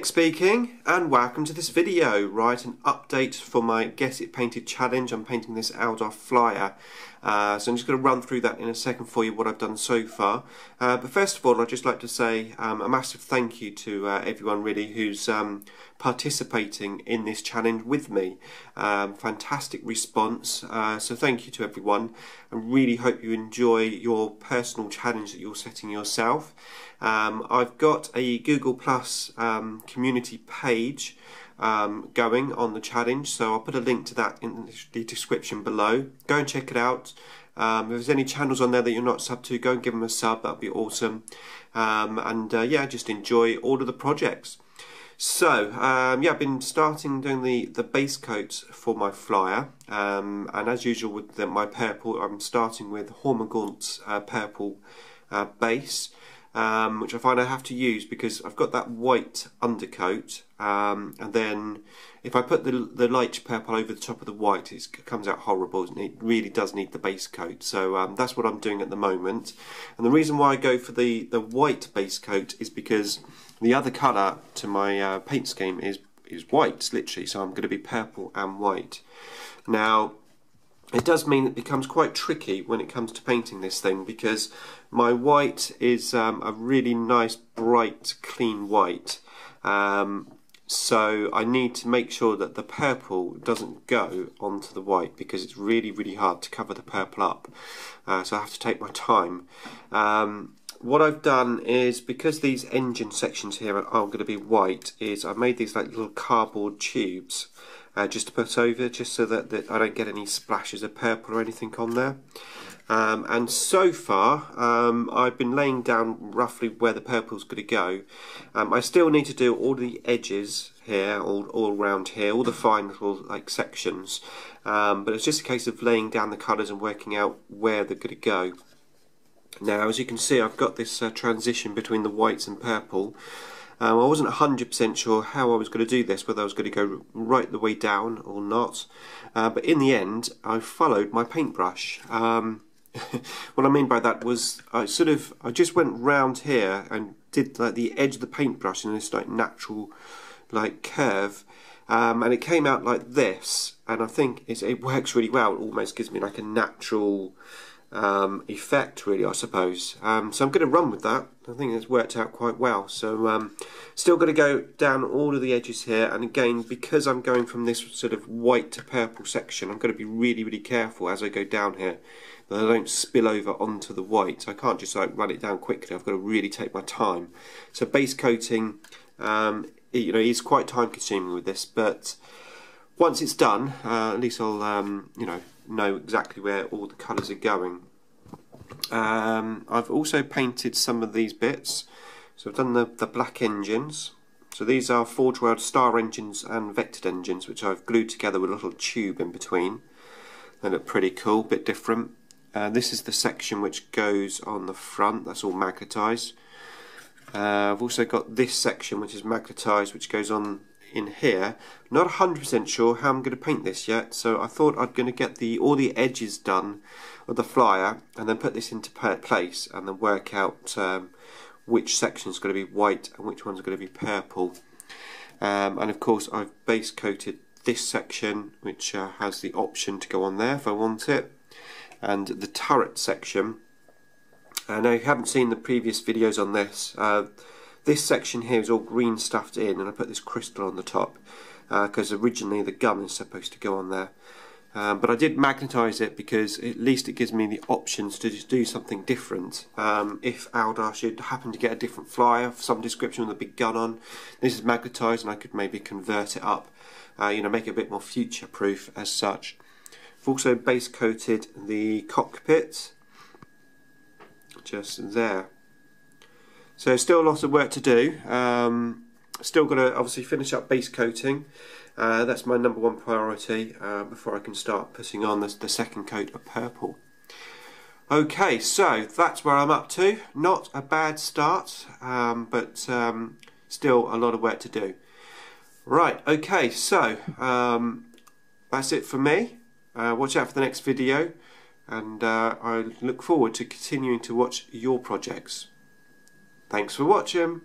Nick speaking, and welcome to this video. Right, an update for my Get It Painted challenge. I'm painting this Eldar Flyer. So I'm just going to run through that in a second for you, what I've done so far. But first of all, I'd just like to say a massive thank you to everyone really who's participating in this challenge with me. Fantastic response, so thank you to everyone. I really hope you enjoy your personal challenge that you're setting yourself. I've got a Google Plus community page going on the challenge, so I'll put a link to that in the description below. Go and check it out. If there's any channels on there that you're not subbed to, go and give them a sub, that'd be awesome. Yeah, just enjoy all of the projects. So yeah, I've been doing the base coats for my flyer, and as usual with my purple, I'm starting with Hormagaunt's purple base, which I find I have to use because I've got that white undercoat, and then if I put the light purple over the top of the white, it comes out horrible, and it really does need the base coat. So that's what I'm doing at the moment. And the reason why I go for the white base coat is because the other colour to my paint scheme is white, literally, so I'm going to be purple and white. Now, it does mean it becomes quite tricky when it comes to painting this thing, because my white is a really nice, bright, clean white. So I need to make sure that the purple doesn't go onto the white, because it's really, really hard to cover the purple up. So I have to take my time. What I've done is, because these engine sections here are going to be white, is I made these like little cardboard tubes just to put over, just so that I don't get any splashes of purple or anything on there. And so far I've been laying down roughly where the purple's going to go. I still need to do all the edges here, all around here, all the fine little like sections, but it's just a case of laying down the colours and working out where they're going to go. Now, as you can see, I've got this transition between the whites and purple. I wasn't 100% sure how I was going to do this, whether I was going to go right the way down or not. But in the end, I followed my paintbrush. What I mean by that was I just went round here and did like the edge of the paintbrush in this like natural like curve, and it came out like this. And I think it works really well. It almost gives me like a natural effect, really, I suppose. So I'm going to run with that. I think it's worked out quite well. So still going to go down all of the edges here, and again, because I'm going from this sort of white to purple section, I'm going to be really, really careful as I go down here that I don't spill over onto the white. I can't just like run it down quickly. I've got to really take my time. So base coating, you know, is quite time consuming with this, but once it's done, at least I'll you know exactly where all the colours are going. I've also painted some of these bits. So I've done the black engines. So these are Forge World star engines and vectored engines, which I've glued together with a little tube in between. They look pretty cool, bit different. This is the section which goes on the front, that's all magnetised. I've also got this section which is magnetised, which goes on in here. Not 100% sure how I'm going to paint this yet, so I thought I'd going to get all the edges done of the flyer and then put this into place and then work out which section is going to be white and which one's going to be purple. And of course I've base coated this section, which has the option to go on there if I want it, and the turret section. Now, if you haven't seen the previous videos on this, this section here is all green stuffed in, and I put this crystal on the top because originally the gun is supposed to go on there. But I did magnetise it because at least it gives me the options to just do something different. If Eldar should happen to get a different flyer of some description with a big gun on, this is magnetised and I could maybe convert it up, you know, make it a bit more future proof as such. I've also base coated the cockpit just there. So still a lot of work to do. Still got to obviously finish up base coating. That's my #1 priority before I can start putting on the second coat of purple. Okay, so that's where I'm up to. Not a bad start, but still a lot of work to do. Right, okay, so that's it for me. Watch out for the next video, and I look forward to continuing to watch your projects. Thanks for watching.